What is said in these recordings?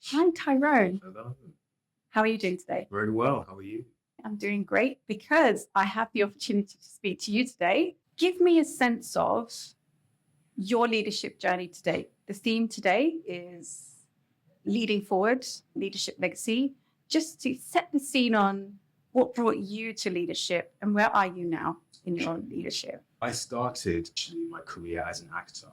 Hi, Tyrone. Hello. How are you doing today? Very well. How are you? I'm doing great because I have the opportunity to speak to you today. Give me a sense of your leadership journey today. The theme today is leading forward, leadership legacy. Just to set the scene on what brought you to leadership and where are you now in your leadership? I started actually my career as an actor.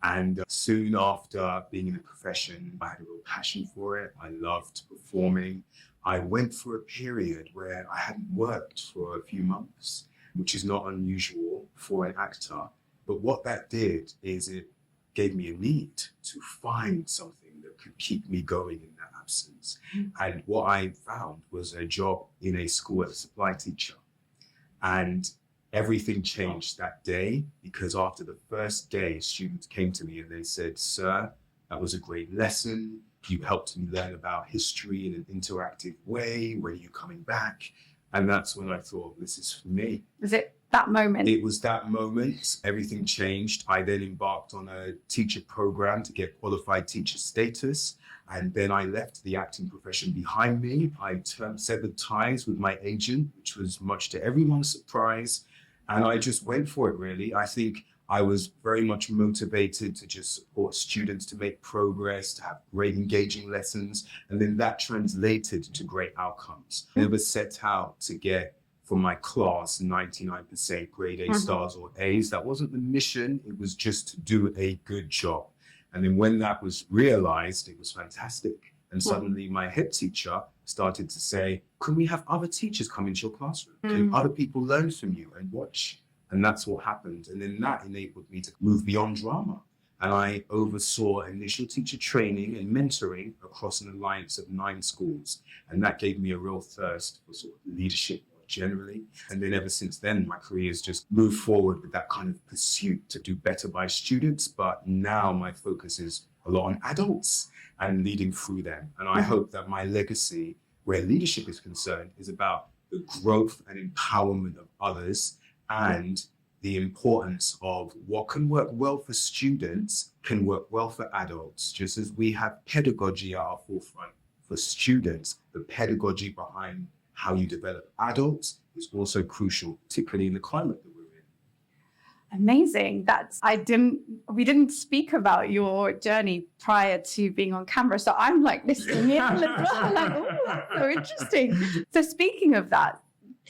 And soon after being in the profession, I had a real passion for it. I loved performing. I went for a period where I hadn't worked for a few months, which is not unusual for an actor. But what that did is it gave me a need to find something that could keep me going in that absence. And what I found was a job in a school as a supply teacher. And everything changed that day because after the first day, students came to me and they said, "Sir, that was a great lesson. You helped me learn about history in an interactive way. When are you coming back?" And that's when I thought, this is for me. Was it that moment? It was that moment. Everything changed. I then embarked on a teacher program to get qualified teacher status. And then I left the acting profession behind me. I severed ties with my agent, which was much to everyone's surprise. And I just went for it, really. I think I was very much motivated to just support students to make progress, to have great engaging lessons. And then that translated to great outcomes. I never set out to get for my class 99% grade A stars or A's. That wasn't the mission. It was just to do a good job. And then when that was realized, it was fantastic. And suddenly my head teacher started to say, "Can we have other teachers come into your classroom? Can other people learn from you and watch?" And that's what happened. And then that enabled me to move beyond drama. And I oversaw initial teacher training and mentoring across an alliance of 9 schools. And that gave me a real thirst for sort of leadership more generally. And then ever since then, my career has just moved forward with that kind of pursuit to do better by students. But now my focus is a lot on adults and leading through them. And I hope that my legacy, where leadership is concerned, is about the growth and empowerment of others and the importance of what can work well for students can work well for adults. Just as we have pedagogy at our forefront for students, the pedagogy behind how you develop adults is also crucial, particularly in the climate that we're in. Amazing. We didn't speak about your journey prior to being on camera. So I'm like listening in as well. Like, oh, that's so interesting. So speaking of that,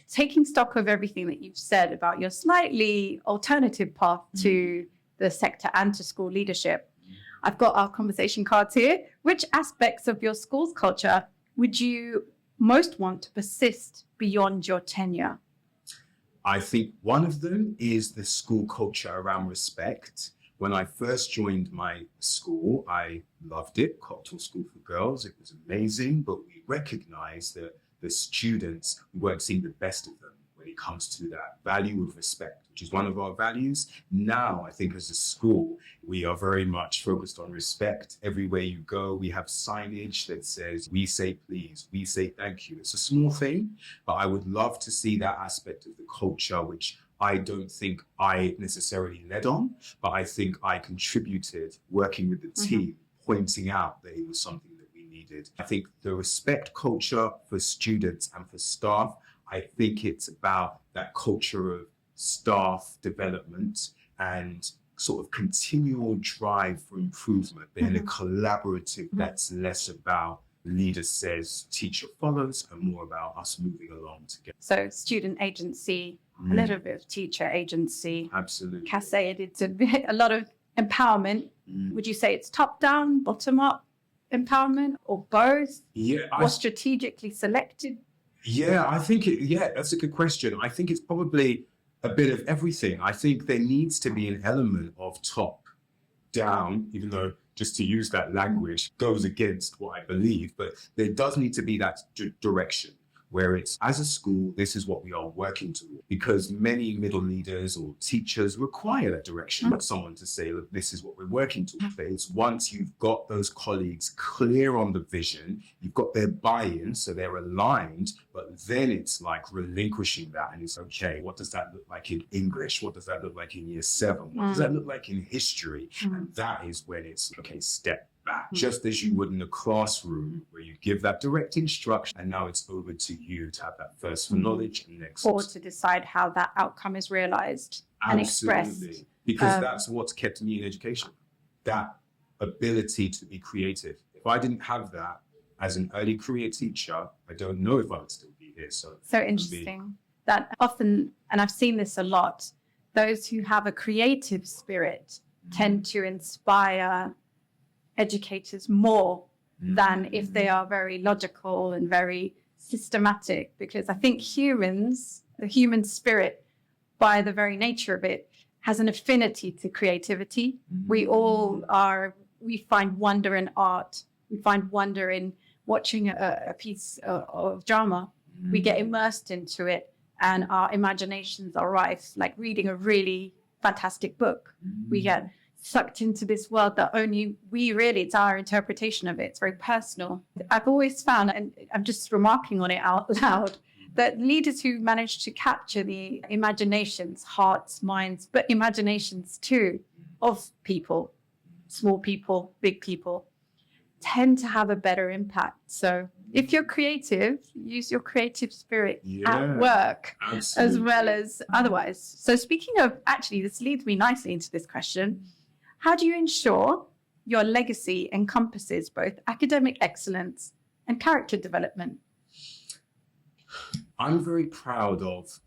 taking stock of everything that you've said about your slightly alternative path to the sector and to school leadership, I've got our conversation cards here. Which aspects of your school's culture would you most want to persist beyond your tenure? I think one of them is the school culture around respect. When I first joined my school, I loved it, Cocktail School for Girls. It was amazing, but we recognized that the students, we weren't seeing the best of them when it comes to that value of respect, which is one of our values. Now, I think as a school, we are very much focused on respect. Everywhere you go, we have signage that says, "We say please, we say thank you." It's a small thing, but I would love to see that aspect of the culture, which I don't think I necessarily led on, but I think I contributed working with the team, pointing out that it was something that we needed. I think the respect culture for students and for staff, I think it's about that culture of staff development and sort of continual drive for improvement, but in a collaborative that's less about leader says, teacher follows, and more about us moving along together. So student agency, a little bit of teacher agency. Absolutely. Can say it's a lot of empowerment. Would you say it's top down, bottom up empowerment, or both? Yeah. Or strategically selected? Yeah, that's a good question. I think it's probably a bit of everything. I think there needs to be an element of top down, even though just to use that language goes against what I believe, but there does need to be that direction where it's, as a school, this is what we are working toward. Because many middle leaders or teachers require that direction, not someone to say, look, this is what we're working toward. But it's once you've got those colleagues clear on the vision, you've got their buy-in, so they're aligned, but then it's like relinquishing that and it's, okay, what does that look like in English? What does that look like in year 7? What does that look like in history? And that is when it's, okay, step back, just as you would in a classroom where you give that direct instruction and now it's over to you to have that thirst for knowledge and next. Or to decide how that outcome is realized and expressed. Because that's what's kept me in education, that ability to be creative. If I didn't have that as an early career teacher, I don't know if I would still be here. So interesting that often, and I've seen this a lot, those who have a creative spirit tend to inspire educators more than if they are very logical and very systematic, because I think humans, the human spirit, by the very nature of it, has an affinity to creativity. We all are, we find wonder in art. We find wonder in watching a piece of drama. We get immersed into it and our imaginations are rife, like reading a really fantastic book. We get sucked into this world that only we really, it's our interpretation of it. It's very personal. I've always found, and I'm just remarking on it out loud, that leaders who manage to capture the imaginations, hearts, minds, but imaginations too, of people, small people, big people, tend to have a better impact. So if you're creative, use your creative spirit at work as well as otherwise. So speaking of, actually, this leads me nicely into this question. How do you ensure your legacy encompasses both academic excellence and character development? I'm very proud of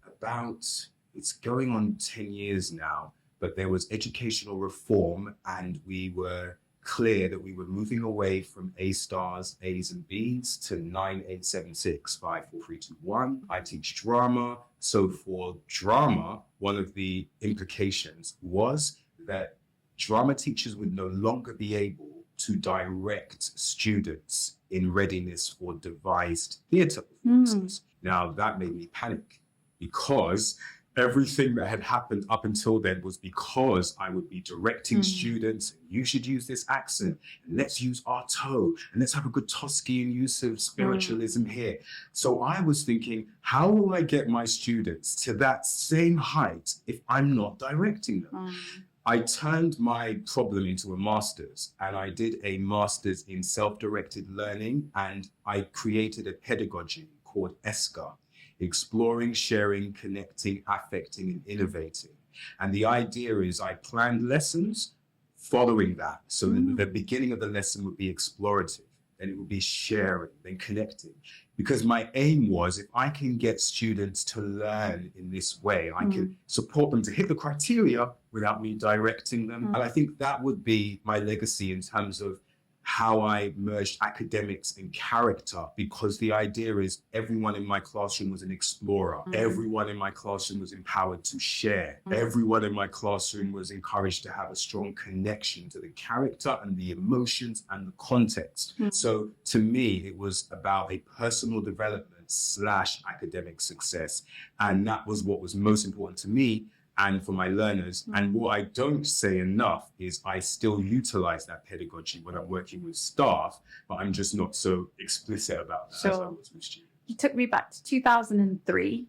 it's going on 10 years now, but there was educational reform and we were clear that we were moving away from A stars, A's and B's to 9, 8, 7, 6, 5, 4, 3, 2, 1. I teach drama. So for drama, one of the implications was that drama teachers would no longer be able to direct students in readiness for devised theatre performances. Now, that made me panic because everything that had happened up until then was because I would be directing students, you should use this accent, and let's use Artaud, and let's have a good Toscan use of spiritualism here. So I was thinking, how will I get my students to that same height if I'm not directing them? I turned my problem into a master's, and I did a master's in self-directed learning, and I created a pedagogy called ESCA, exploring, sharing, connecting, affecting, and innovating. And the idea is I planned lessons following that. So the beginning of the lesson would be explorative, then it would be sharing, then connecting. Because my aim was, if I can get students to learn in this way, I can support them to hit the criteria without me directing them. And I think that would be my legacy in terms of how I merged academics and character, because the idea is everyone in my classroom was an explorer. Everyone in my classroom was empowered to share. Everyone in my classroom was encouraged to have a strong connection to the character and the emotions and the context. So to me, it was about a personal development / academic success. And that was what was most important to me and for my learners. And what I don't say enough is I still utilize that pedagogy when I'm working with staff, but I'm just not so explicit about that as I was with students. You took me back to 2003,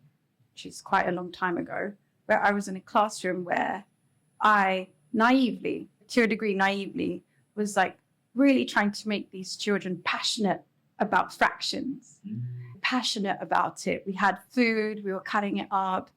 which is quite a long time ago, where I was in a classroom where I naively, to a degree naively, was like really trying to make these children passionate about fractions, passionate about it. We had food, we were cutting it up.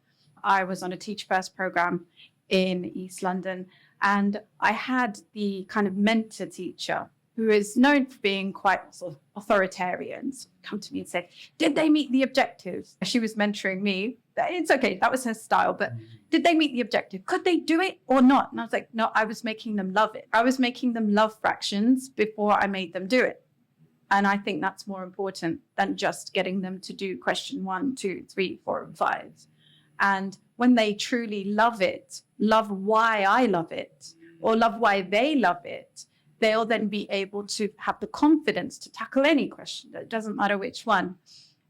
I was on a Teach First program in East London, and I had the kind of mentor teacher who is known for being quite sort of authoritarian, come to me and say, did they meet the objectives? She was mentoring me. It's okay, that was her style, but did they meet the objective? Could they do it or not? And I was like, no, I was making them love it. I was making them love fractions before I made them do it. And I think that's more important than just getting them to do question 1, 2, 3, 4, and 5. And when they truly love it, love why I love it, or love why they love it, they'll then be able to have the confidence to tackle any question. It doesn't matter which one.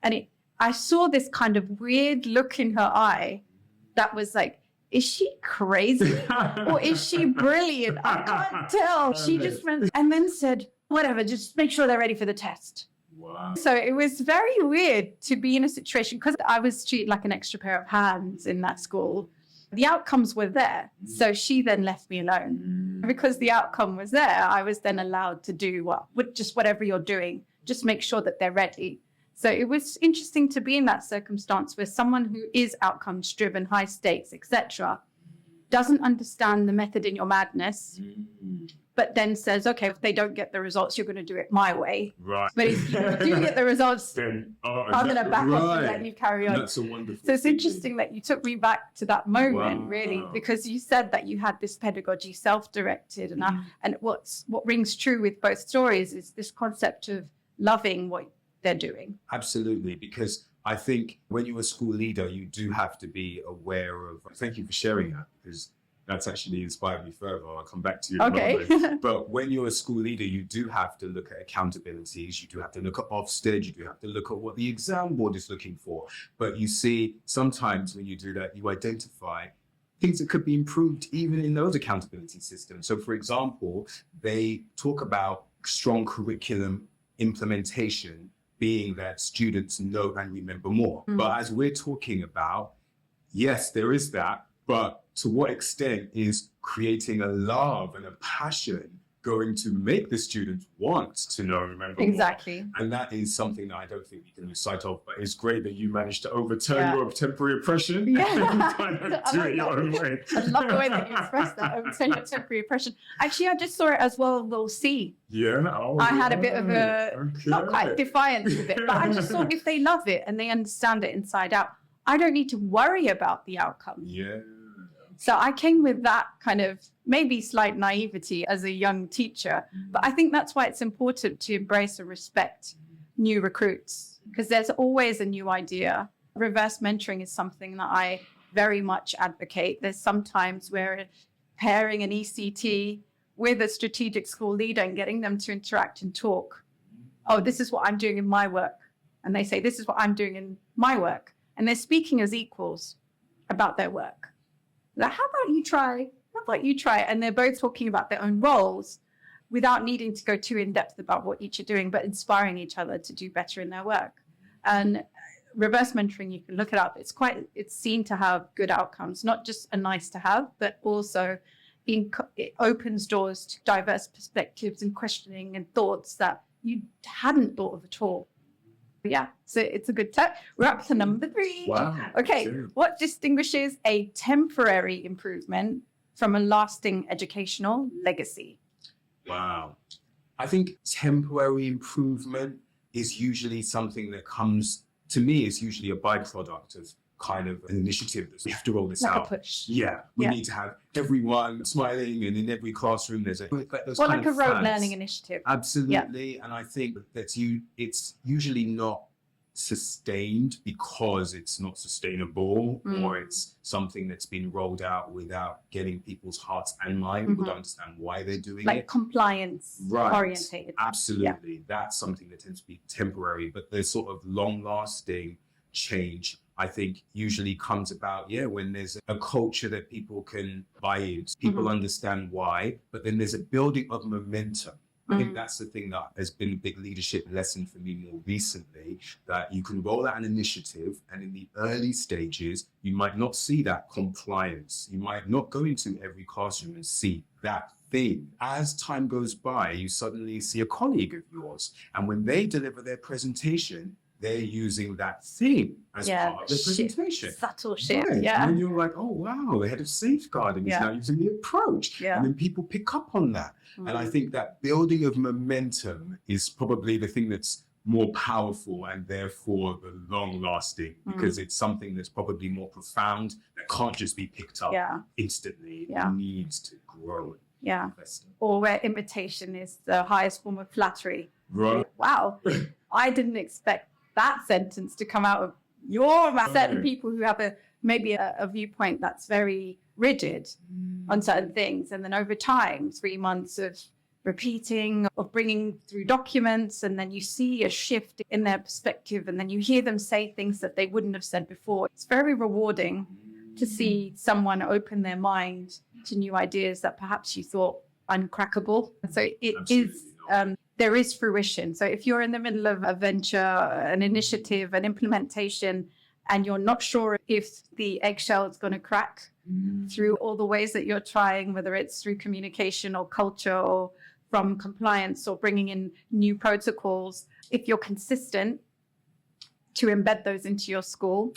And I saw this kind of weird look in her eye that was like, is she crazy or is she brilliant? I can't tell. She just went and then said, whatever, just make sure they're ready for the test. Wow. So it was very weird to be in a situation, because I was treated like an extra pair of hands in that school. the outcomes were there. So she then left me alone. Because the outcome was there, I was then allowed to do whatever you're doing, just make sure that they're ready. So it was interesting to be in that circumstance where someone who is outcomes driven, high stakes, etc., doesn't understand the method in your madness, but then says, okay, if they don't get the results, you're going to do it my way. Right. But if you do get the results, Then, I'm going to back up and let you carry on. That's a wonderful So it's thing. interesting that you took me back to that moment, Wow. really, because you said that you had this pedagogy self-directed. And what rings true with both stories is this concept of loving what they're doing. Absolutely, because I think when you're a school leader, you do have to be aware of, thank you for sharing that, because that's actually inspired me further. I'll come back to you. Okay. But when you're a school leader, you do have to look at accountabilities. You do have to look at Ofsted. You do have to look at what the exam board is looking for. But you see, sometimes when you do that, you identify things that could be improved even in those accountability systems. So for example, they talk about strong curriculum implementation being that students know and remember more. But as we're talking about, yes, there is that, but to what extent is creating a love and a passion going to make the students want to know and remember Exactly. more? And that is something that I don't think we can lose sight of, but it's great that you managed to overturn your temporary oppression and kind of do it your own way. I love the way that you expressed that, overturn your temporary oppression. Actually, I just saw it as well, little C. Yeah. Oh, I had a bit of a, okay. not quite defiance with it, but I just thought if they love it and they understand it inside out, I don't need to worry about the outcome. Yeah. So I came with that kind of maybe slight naivety as a young teacher, but I think that's why it's important to embrace and respect new recruits, because there's always a new idea. Reverse mentoring is something that I very much advocate. There's sometimes where pairing an ECT with a strategic school leader and getting them to interact and talk. Oh, this is what I'm doing in my work. And they say, this is what I'm doing in my work. And they're speaking as equals about their work. Like, how about you try? How about you try? And they're both talking about their own roles without needing to go too in depth about what each are doing, but inspiring each other to do better in their work. And reverse mentoring, you can look it up. It's seen to have good outcomes, not just a nice to have, but also it opens doors to diverse perspectives and questioning and thoughts that you hadn't thought of at all. Yeah, so it's a good tip. We're up to number 3. Wow. Okay, Sure. what distinguishes a temporary improvement from a lasting educational legacy? Wow. I think temporary improvement is usually something that comes, to me, is usually a byproduct of kind of an initiative that we have to roll this Like out. a push. Yeah, we Yeah. need to have everyone smiling, and in every classroom there's a Well, like a rote learning initiative. Absolutely, and I think that it's usually not sustained because it's not sustainable, or it's something that's been rolled out without getting people's hearts and minds to understand why they're doing Like it. compliance orientated. Absolutely, that's something that tends to be temporary, but the sort of long-lasting change, I think, usually comes about, when there's a culture that people can buy into, people understand why, but then there's a building of momentum. I think that's the thing that has been a big leadership lesson for me more recently, that you can roll out an initiative, and in the early stages, you might not see that compliance. You might not go into every classroom and see that thing. As time goes by, you suddenly see a colleague of yours, and when they deliver their presentation, they're using that thing as part of their presentation. Subtle shift, Right. And then you're like, oh, wow, the head of safeguarding is now using the approach. Yeah. And then people pick up on that. And I think that building of momentum is probably the thing that's more powerful and therefore the long lasting, because it's something that's probably more profound, that can't just be picked up instantly. It needs to grow. Yeah. Or where imitation is the highest form of flattery. Right. Wow. I didn't expect that sentence to come out of your mouth. Certain people who have maybe a viewpoint that's very rigid on certain things. And then over time, 3 months of repeating, of bringing through documents, and then you see a shift in their perspective, and then you hear them say things that they wouldn't have said before. It's very rewarding to see someone open their mind to new ideas that perhaps you thought uncrackable. So it is, there is fruition. So if you're in the middle of a venture, an initiative, an implementation, and you're not sure if the eggshell is going to crack through all the ways that you're trying, whether it's through communication or culture or from compliance or bringing in new protocols, if you're consistent to embed those into your school,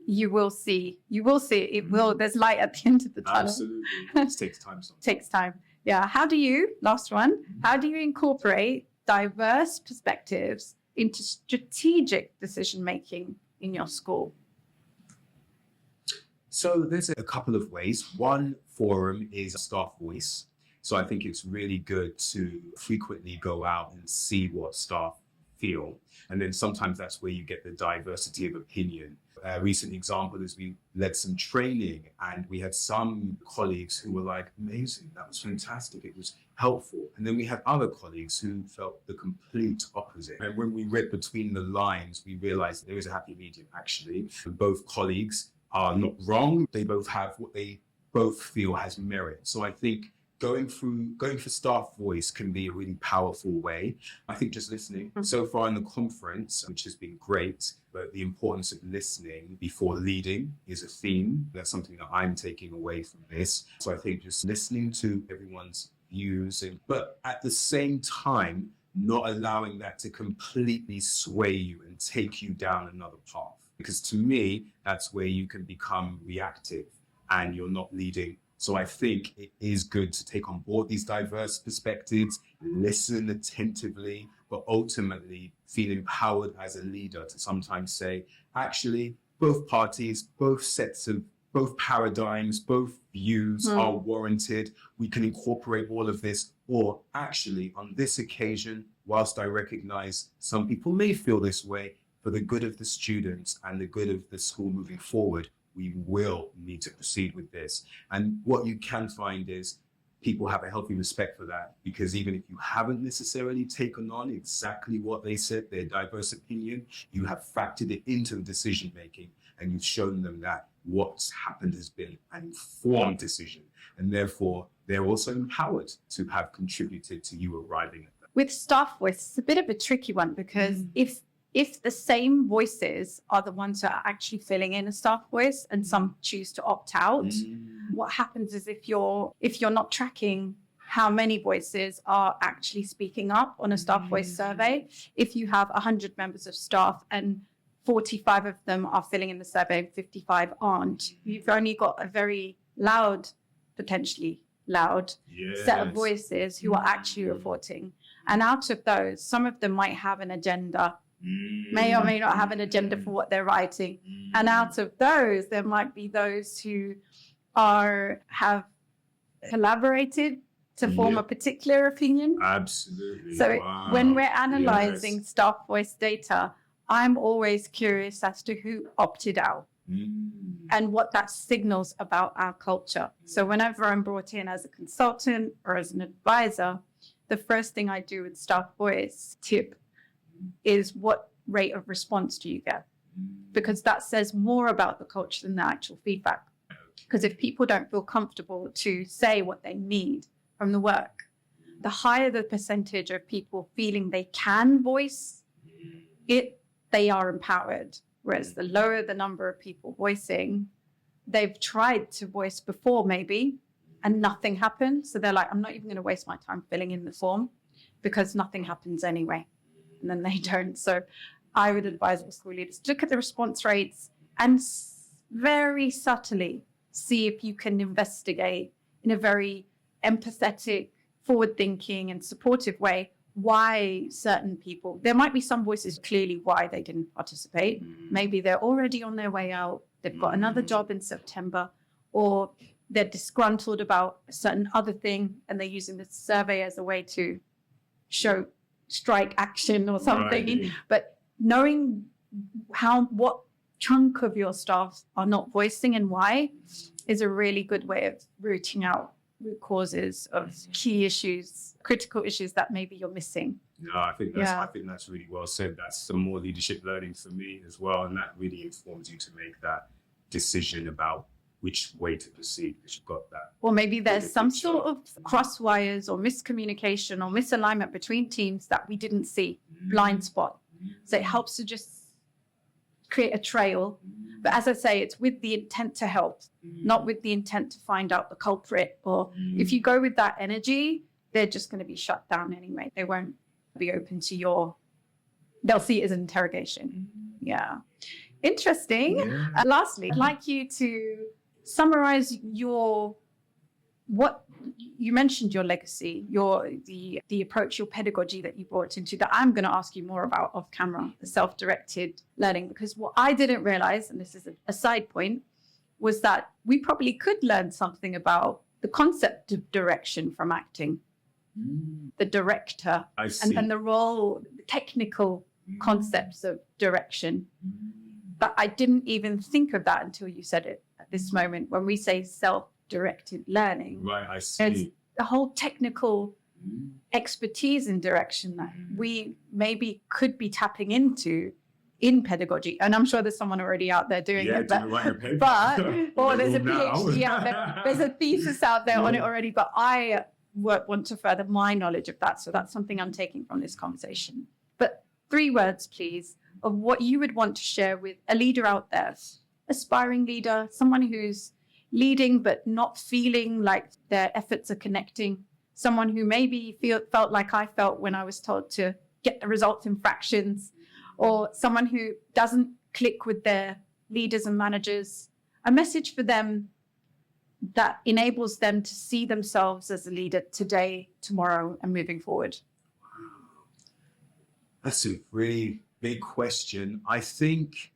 you will see it will, there's light at the end of the tunnel. Absolutely. It takes time. Takes time. Yeah. How do you incorporate diverse perspectives into strategic decision making in your school? So there's a couple of ways. One forum is staff voice. So I think it's really good to frequently go out and see what staff feel. And then sometimes that's where you get the diversity of opinion. A recent example is we led some training and we had some colleagues who were like, amazing, that was fantastic, it was helpful. And then we had other colleagues who felt the complete opposite. And when we read between the lines, we realized there is a happy medium actually. Both colleagues are not wrong. They both have what they both feel has merit. So I think going for staff voice can be a really powerful way. I think just listening. So far in the conference, which has been great, but the importance of listening before leading is a theme. That's something that I'm taking away from this. So I think just listening to everyone's views, but at the same time, not allowing that to completely sway you and take you down another path. Because to me, that's where you can become reactive and you're not leading. So I think it is good to take on board these diverse perspectives, listen attentively, but ultimately feel empowered as a leader to sometimes say, actually, both parties, both paradigms, both views are warranted. We can incorporate all of this. Or actually, on this occasion, whilst I recognize some people may feel this way, for the good of the students and the good of the school moving forward, we will need to proceed with this. And what you can find is people have a healthy respect for that, because even if you haven't necessarily taken on exactly what they said, their diverse opinion, you have factored it into the decision making and you've shown them that what's happened has been an informed decision. And therefore, they're also empowered to have contributed to you arriving at that. With staff voice, it's a bit of a tricky one, because if the same voices are the ones that are actually filling in a staff voice and some choose to opt out, what happens is if you're not tracking how many voices are actually speaking up on a staff voice survey, if you have 100 members of staff and 45 of them are filling in the survey and 55 aren't, you've only got a very loud, potentially loud set of voices who are actually reporting. And out of those, some of them might have an agenda, may or may not have an agenda for what they're writing. And out of those, there might be those who have collaborated to form a particular opinion. Absolutely. So when we're analyzing staff voice data, I'm always curious as to who opted out and what that signals about our culture. So whenever I'm brought in as a consultant or as an advisor, the first thing I do with staff voice tip is what rate of response do you get? Because that says more about the culture than the actual feedback. Because if people don't feel comfortable to say what they need from the work, the higher the percentage of people feeling they can voice it, they are empowered. Whereas the lower the number of people voicing, they've tried to voice before maybe, and nothing happened. So they're like, I'm not even going to waste my time filling in the form because nothing happens anyway. And then they don't. So I would advise all school leaders to look at the response rates and very subtly see if you can investigate in a very empathetic, forward-thinking and supportive way why certain people, there might be some voices clearly why they didn't participate. Maybe they're already on their way out. They've got another job in September, or they're disgruntled about a certain other thing and they're using the survey as a way to show strike action or something. Right. But knowing what chunk of your staff are not voicing and why is a really good way of rooting out root causes of key issues, critical issues that maybe you're missing. No, I think that's really well said. That's some more leadership learning for me as well, and that really informs you to make that decision about which way to proceed, because you've got that. Or maybe there's some sort of cross wires or miscommunication or misalignment between teams that we didn't see, blind spot. So it helps to just create a trail. But as I say, it's with the intent to help, not with the intent to find out the culprit. Or if you go with that energy, they're just going to be shut down anyway. They won't be open to they'll see it as an interrogation. Yeah. Interesting. Yeah. Lastly, I'd like you to summarize what you mentioned, your legacy, the approach, your pedagogy that you brought into that I'm going to ask you more about off camera, the self-directed learning, because what I didn't realize, and this is a side point, was that we probably could learn something about the concept of direction from acting, the director, and the role, the technical concepts of direction. But I didn't even think of that until you said it at this moment. When we say self-directed learning, right, I see. there's the whole technical expertise in direction that we maybe could be tapping into in pedagogy. And I'm sure there's someone already out there doing it. Or there's a PhD out there. There's a thesis out there on it already. But I want to further my knowledge of that. So that's something I'm taking from this conversation. But 3 words, please, of what you would want to share with a leader out there, aspiring leader, someone who's leading but not feeling like their efforts are connecting, someone who maybe felt like I felt when I was told to get the results in fractions, or someone who doesn't click with their leaders and managers, a message for them that enables them to see themselves as a leader today, tomorrow, and moving forward. That's a really big question. I think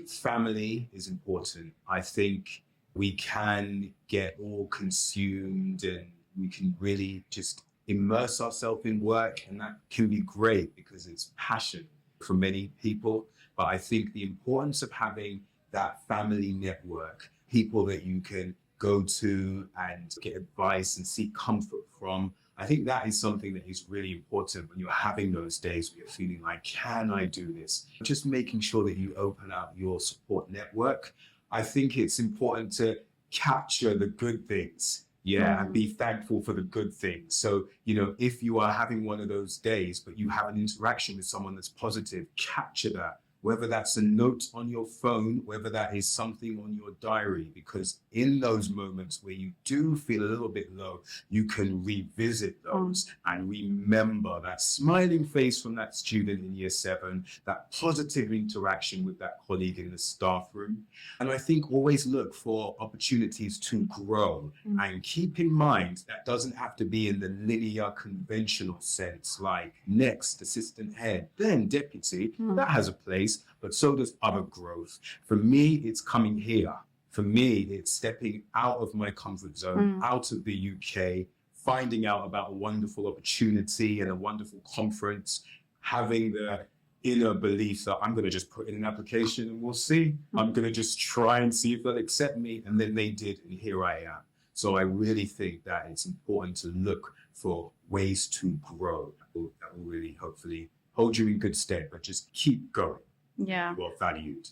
family is important. I think we can get all consumed and we can really just immerse ourselves in work, and that can be great because it's passion for many people. But I think the importance of having that family network, people that you can go to and get advice and seek comfort from, I think that is something that is really important when you're having those days where you're feeling like, can I do this? Just making sure that you open up your support network. I think it's important to capture the good things, and be thankful for the good things. So, if you are having one of those days, but you have an interaction with someone that's positive, capture that. Whether that's a note on your phone, whether that is something on your diary, because in those moments where you do feel a little bit low, you can revisit those and remember that smiling face from that student in year 7, that positive interaction with that colleague in the staff room. And I think always look for opportunities to grow and keep in mind that doesn't have to be in the linear conventional sense, like next assistant head, then deputy. That has a place, but so does other growth. For me, it's coming here. For me, it's stepping out of my comfort zone, out of the UK, finding out about a wonderful opportunity and a wonderful conference, having the inner belief that I'm going to just put in an application and we'll see. I'm going to just try and see if they'll accept me. And then they did, and here I am. So I really think that it's important to look for ways to grow. That will really hopefully hold you in good stead, but just keep going. Yeah. You are valued.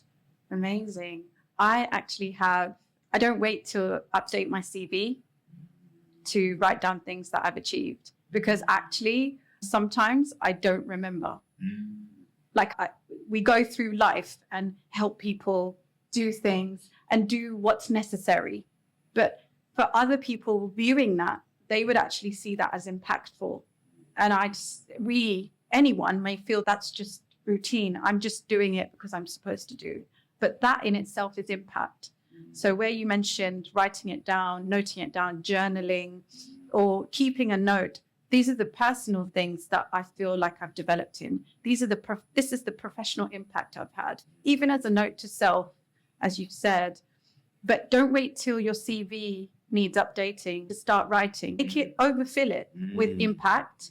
Amazing. I don't wait to update my CV to write down things that I've achieved, because actually sometimes I don't remember. We go through life and help people do things and do what's necessary. But for other people viewing that, they would actually see that as impactful. And anyone may feel that's just routine. I'm just doing it because I'm supposed to do. But that in itself is impact. So where you mentioned writing it down, noting it down, journaling, or keeping a note, these are the personal things that I feel like I've developed in. This is the professional impact I've had, even as a note to self, as you've said. But don't wait till your CV needs updating to start writing. Overfill it with impact.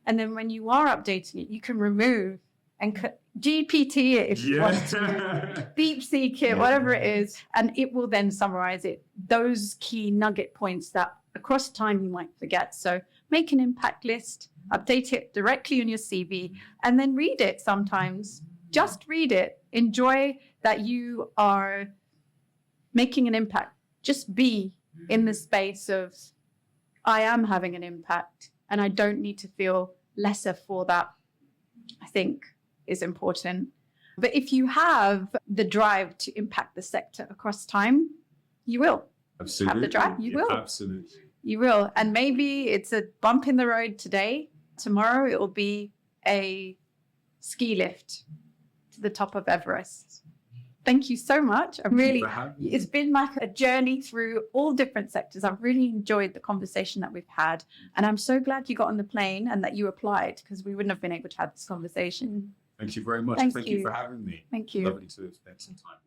And then when you are updating it, you can remove and GPT it if you want to, deep seek it, whatever it is, and it will then summarize it, those key nugget points that across time you might forget. So make an impact list, update it directly on your CV, and then read it sometimes. Just read it. Enjoy that you are making an impact. Just be in the space of, I am having an impact, and I don't need to feel lesser for that. I think is important. But if you have the drive to impact the sector across time, you will. Absolutely. Have the drive, you will. Absolutely. You will. And maybe it's a bump in the road today. Tomorrow it will be a ski lift to the top of Everest. Thank you so much. It's been like a journey through all different sectors. I've really enjoyed the conversation that we've had. And I'm so glad you got on the plane and that you applied, because we wouldn't have been able to have this conversation. Thank you very much. Thank Thank you. you for having me. Thank you. Lovely to have spent some time.